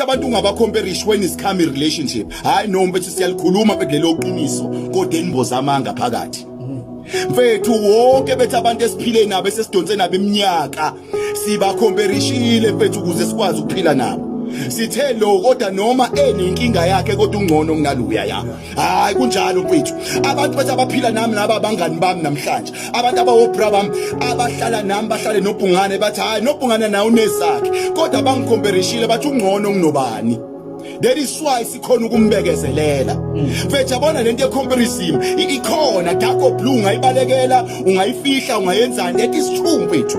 abantu ungabacomparish when is come relationship. Hayi no mfethu siyalikhuluma bekulelo qiniso kodwa enimboza amanga phakathi. Mfethu wonke bethu abantu esiphile nabo esesidonse nabo iminyaka sibacomparishile mfethu ukuze sikwazi ukuphila nabo. Sithe lo kodwa noma enenkinga yakhe kodwa ungcono kunaluya ya. Hayi kunjalo mfethu. Abantu bethu abaphila nami naba abangani bami namhlanje. Abantu abawobra bami abahlala nami bahlale nobhungane bathi hayi nobhungane nawe unezakhe. Kodwa bangicomparishile bathi ungcono kunobani. That is why sikhona ukumbekezelela. Mfethu yabona lento ye-comparison ikhona dark blue ungayibalekela ungayifihla ungayenzani that is true mfethu.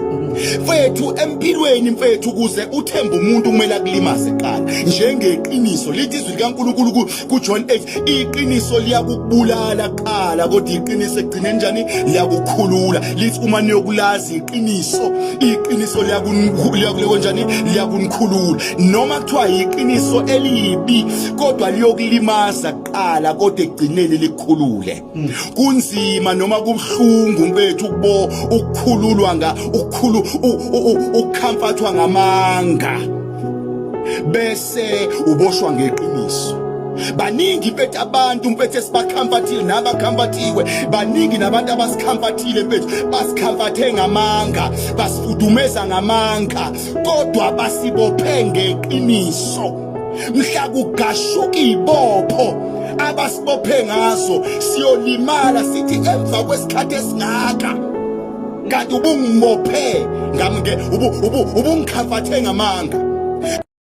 Mfethu empilweni mfethu ukuze uthembe umuntu kumele akulimaze eqala njengeqiniso lithi izwi likaNkulunkulu kuJohn 8 iqiniso liyakubulala qala kodwa iqiniso egcine njani liyakukhulula lithi uma niyokulazi iqiniso liyakukhulula njani liyakunikhulula noma kuthiwa iqiniso elibi kodwa liyokulimaza qala kodwa egcineni likukhulule kunzima noma kubhlungu mfethu ukukhululwa ukukhamfathwa ngamanga bese uboshwa ngeqiniso. Baningi mfethu abantu mfethu esibakhamfathile nabakhamfathiwe baningi nabantu abasikhamfathile mfethu basikhamfathe ngamanga basifudumeza ngamanga kodwa basibophe ngeqiniso. Mhla kugashuka ibopho abasibophe ngazo siyolimala sithi emva kwesikhathi esingaka kanti ubungimophe ngamnge ubungikhamfathe ngamanga